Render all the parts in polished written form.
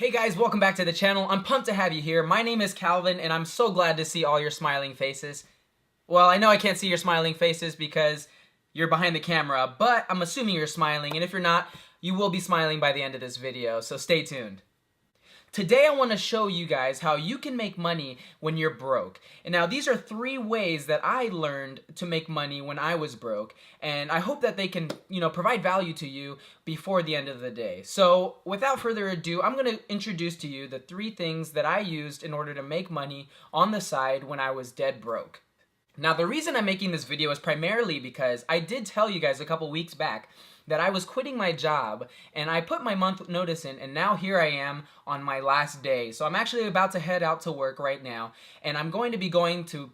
Hey guys, welcome back to the channel. I'm pumped to have you here. My name is Kalvin, and I'm so glad to see all your smiling faces. Well, I know I can't see your smiling faces because you're behind the camera, but I'm assuming you're smiling, and if you're not, you will be smiling by the end of this video, so stay tuned. Today I want to show you guys how you can make money when you're broke. And now these are 3 ways that I learned to make money when I was broke, and I hope that they can, provide value to you before the end of the day. So without further ado, I'm going to introduce to you the 3 things that I used in order to make money on the side when I was dead broke. Now the reason I'm making this video is primarily because I did tell you guys a couple weeks back that I was quitting my job, and I put my month notice in, and now here I am on my last day. So I'm actually about to head out to work right now, and I'm going to be going to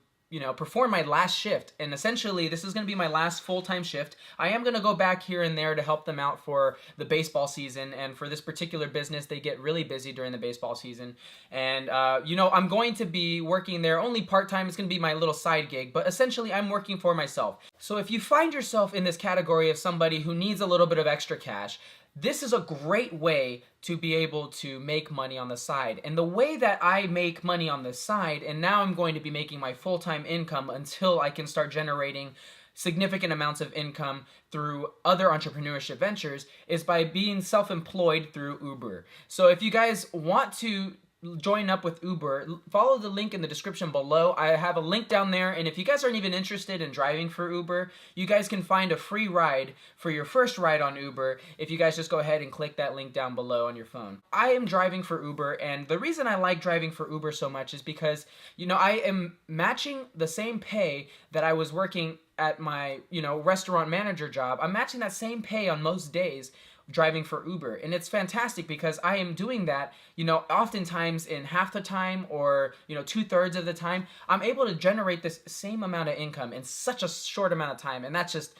perform my last shift, and essentially this is going to be my last full-time shift. I am going to go back here and there to help them out for the baseball season, and for this particular business they get really busy during the baseball season, and I'm going to be working there only part-time. It's going to be my little side gig, but essentially I'm working for myself. So if you find yourself in this category of somebody who needs a little bit of extra cash, this is a great way to be able to make money on the side. And the way that I make money on the side, and now I'm going to be making my full-time income until I can start generating significant amounts of income through other entrepreneurship ventures, is by being self-employed through Uber. So if you guys want to join up with Uber, follow the link in the description below. I have a link down there, and if you guys aren't even interested in driving for Uber, you guys can find a free ride for your first ride on Uber if you guys just go ahead and click that link down below on your phone. I am driving for Uber, and the reason I like driving for Uber so much is because, I am matching the same pay that I was working at my, restaurant manager job. I'm matching that same pay on most days driving for Uber, and it's fantastic because I am doing that, oftentimes in half the time, or 2/3 of the time. I'm able to generate this same amount of income in such a short amount of time, and that's just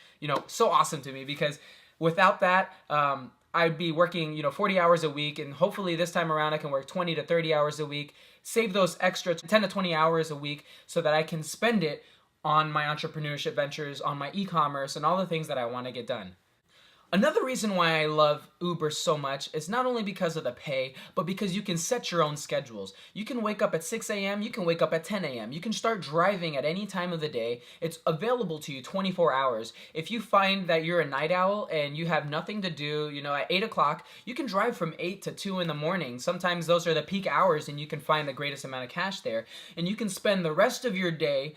so awesome to me, because without that I'd be working 40 hours a week, and hopefully this time around I can work 20 to 30 hours a week, save those extra 10 to 20 hours a week so that I can spend it on my entrepreneurship ventures, on my e-commerce, and all the things that I want to get done. Another reason why I love Uber so much is not only because of the pay, but because you can set your own schedules. You can wake up at 6 a.m., you can wake up at 10 a.m., you can start driving at any time of the day. It's available to you 24 hours. If you find that you're a night owl and you have nothing to do, at 8 o'clock, you can drive from 8 to 2 in the morning. Sometimes those are the peak hours, and you can find the greatest amount of cash there. And you can spend the rest of your day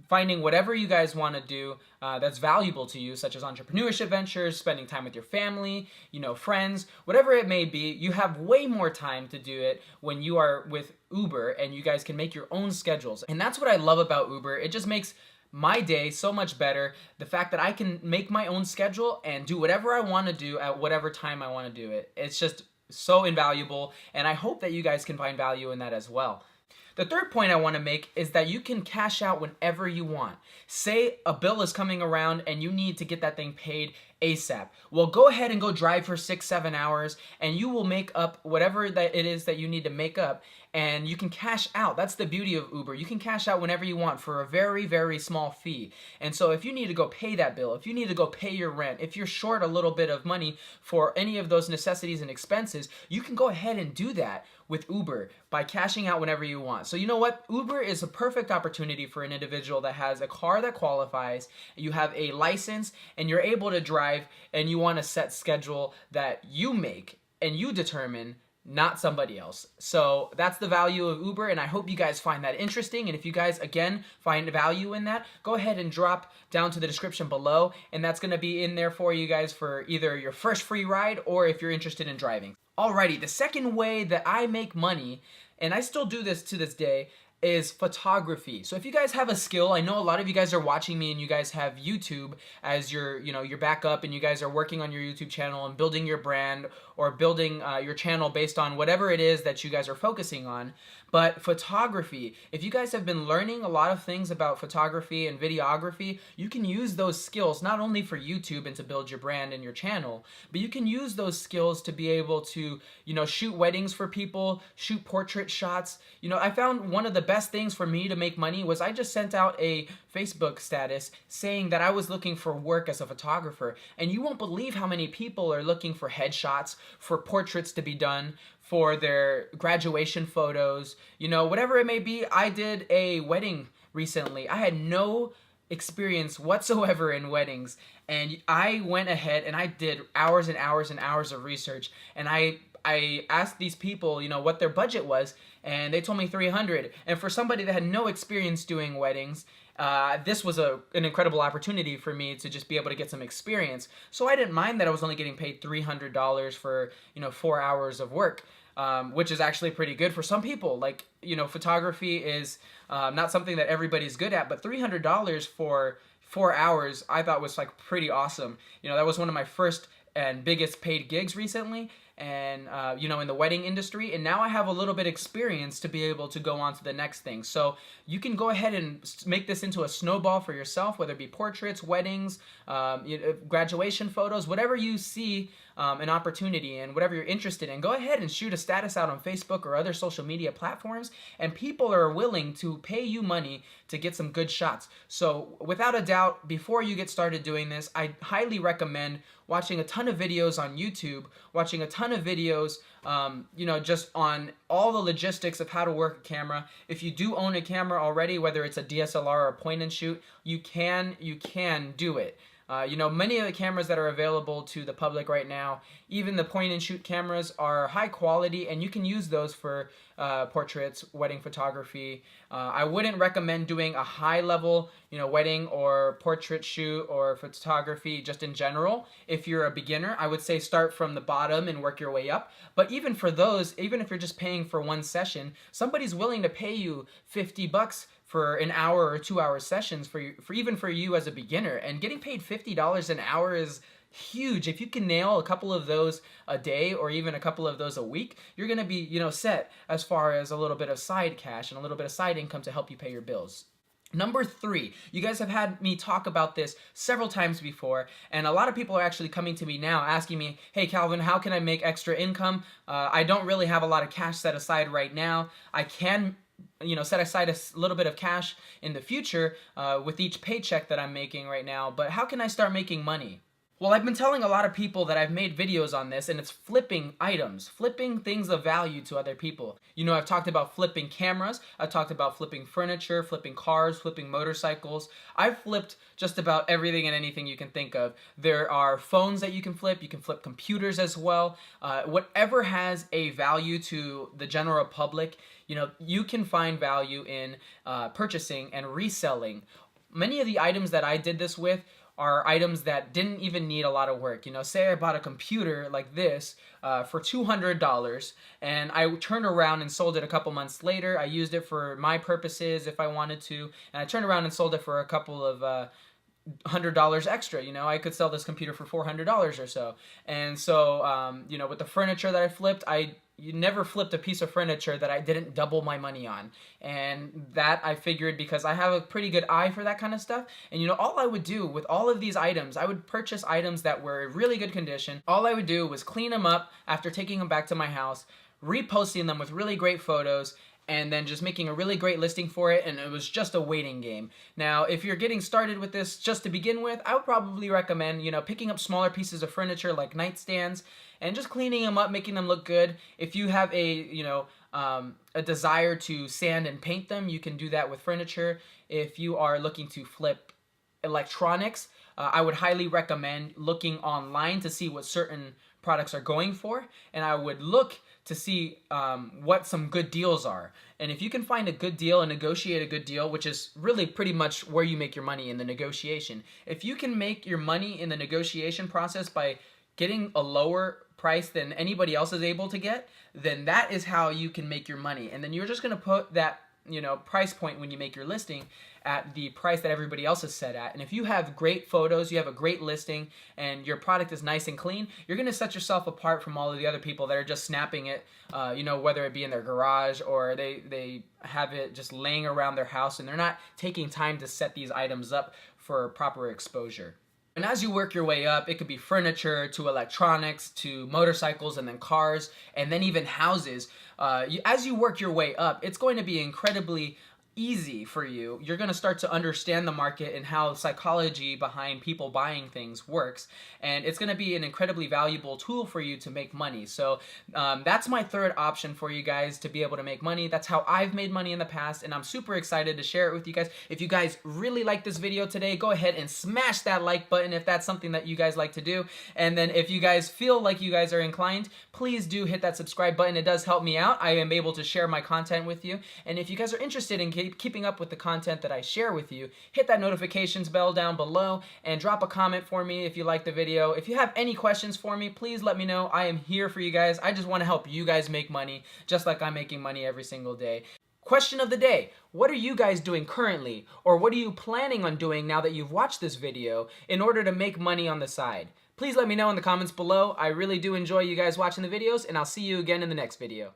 finding whatever you guys want to do that's valuable to you, such as entrepreneurship ventures, spending time with your family, friends, whatever it may be. You have way more time to do it when you are with Uber, and you guys can make your own schedules. And that's what I love about Uber. It just makes my day so much better. The fact that I can make my own schedule and do whatever I want to do at whatever time I want to do it. It's just so invaluable, and I hope that you guys can find value in that as well. The third point I want to make is that you can cash out whenever you want. Say a bill is coming around and you need to get that thing paid ASAP. Well, go ahead and go drive for 6-7 hours, and you will make up whatever that it is that you need to make up, and you can cash out. That's the beauty of Uber. You can cash out whenever you want for a very, very small fee. And so if you need to go pay that bill, if you need to go pay your rent, if you're short a little bit of money for any of those necessities and expenses, you can go ahead and do that with Uber by cashing out whenever you want. So you know what? Uber is a perfect opportunity for an individual that has a car that qualifies, you have a license, and you're able to drive, and you want a set schedule that you make and you determine, not somebody else. So that's the value of Uber, and I hope you guys find that interesting. And if you guys, again, find value in that, go ahead and drop down to the description below, and that's going to be in there for you guys for either your first free ride or if you're interested in driving. Alrighty, the second way that I make money, and I still do this to this day, is photography. So if you guys have a skill, I know a lot of you guys are watching me and you guys have YouTube as your, your backup, and you guys are working on your YouTube channel and building your brand, or building your channel based on whatever it is that you guys are focusing on. But photography, if you guys have been learning a lot of things about photography and videography, you can use those skills not only for YouTube and to build your brand and your channel, but you can use those skills to be able to, shoot weddings for people, shoot portrait shots. I found one of the best things for me to make money was I just sent out a Facebook status saying that I was looking for work as a photographer, and you won't believe how many people are looking for headshots, for portraits to be done, for their graduation photos, you know, whatever it may be. I did a wedding recently. I had no experience whatsoever in weddings, and I went ahead and I did hours and hours and hours of research, and I asked these people, you know, what their budget was, and they told me 300. And for somebody that had no experience doing weddings, this was an incredible opportunity for me to just be able to get some experience. So I didn't mind that I was only getting paid $300 for, you know, 4 hours of work, which is actually pretty good for some people. Like, you know, photography is not something that everybody's good at, but $300 for 4 hours I thought was like pretty awesome. You know, that was one of my first and biggest paid gigs recently, and you know, in the wedding industry, and now I have a little bit experience to be able to go on to the next thing. So you can go ahead and make this into a snowball for yourself, whether it be portraits, weddings, graduation photos, whatever you see an opportunity in, whatever you're interested in. Go ahead and shoot a status out on Facebook or other social media platforms, and people are willing to pay you money to get some good shots. So without a doubt, before you get started doing this, I highly recommend watching a ton of videos on YouTube, watching a ton of videos, you know, just on all the logistics of how to work a camera. If you do own a camera already, whether it's a DSLR or a point and shoot, you can do it. You know, many of the cameras that are available to the public right now, even the point and shoot cameras, are high quality, and you can use those for portraits, wedding photography. I wouldn't recommend doing a high level, you know, wedding or portrait shoot or photography just in general. If you're a beginner, I would say start from the bottom and work your way up. But even for those, even if you're just paying for one session, somebody's willing to pay you $50 for an hour or 2 hour sessions for even for you as a beginner. And getting paid $50 an hour is huge. If you can nail a couple of those a day or even a couple of those a week, you're going to be, you know, set as far as a little bit of side cash and a little bit of side income to help you pay your bills. Number 3, you guys have had me talk about this several times before, and a lot of people are actually coming to me now asking me, hey Kalvin, how can I make extra income? I don't really have a lot of cash set aside right now. I can, you know, set aside a little bit of cash in the future with each paycheck that I'm making right now, but how can I start making money? Well, I've been telling a lot of people that I've made videos on this, and it's flipping items, flipping things of value to other people. You know, I've talked about flipping cameras, I've talked about flipping furniture, flipping cars, flipping motorcycles. I've flipped just about everything and anything you can think of. There are phones that you can flip computers as well. Whatever has a value to the general public, you know, you can find value in purchasing and reselling. Many of the items that I did this with are items that didn't even need a lot of work. You know, say I bought a computer like this for $200, and I turned around and sold it a couple months later. I used it for my purposes if I wanted to, and I turned around and sold it for a couple of $100 extra. You know, I could sell this computer for $400 or so. And so, you know, with the furniture that I flipped, you never flipped a piece of furniture that I didn't double my money on. And that I figured, because I have a pretty good eye for that kind of stuff. And you know, all I would do with all of these items, I would purchase items that were in really good condition. All I would do was clean them up after taking them back to my house, reposting them with really great photos, and then just making a really great listing for it, and it was just a waiting game. Now, if you're getting started with this just to begin with, I would probably recommend, you know, picking up smaller pieces of furniture like nightstands and just cleaning them up, making them look good. If you have a, you know, a desire to sand and paint them, you can do that with furniture. If you are looking to flip electronics, I would highly recommend looking online to see what certain products are going for, and I would look to see what some good deals are. And if you can find a good deal and negotiate a good deal, which is really pretty much where you make your money, in the negotiation. If you can make your money in the negotiation process by getting a lower price than anybody else is able to get, then that is how you can make your money. And then you're just going to put that, you know, price point when you make your listing at the price that everybody else is set at. And if you have great photos, you have a great listing, and your product is nice and clean, you're going to set yourself apart from all of the other people that are just snapping it, you know, whether it be in their garage or they have it just laying around their house, and they're not taking time to set these items up for proper exposure. And as you work your way up, it could be furniture to electronics to motorcycles and then cars and then even houses. As you work your way up, it's going to be incredibly easy for you, you're going to start to understand the market and how psychology behind people buying things works, and it's going to be an incredibly valuable tool for you to make money. So that's my third option for you guys to be able to make money. That's how I've made money in the past, and I'm super excited to share it with you guys. If you guys really like this video today, go ahead and smash that like button if that's something that you guys like to do. And then if you guys feel like you guys are inclined, please do hit that subscribe button. It does help me out. I am able to share my content with you. And if you guys are interested in keeping up with the content that I share with you, hit that notifications bell down below and drop a comment for me if you like the video. If you have any questions for me, please let me know. I am here for you guys. I just want to help you guys make money just like I'm making money every single day. Question of the day: what are you guys doing currently, or what are you planning on doing now that you've watched this video in order to make money on the side? Please let me know in the comments below. I really do enjoy you guys watching the videos, and I'll see you again in the next video.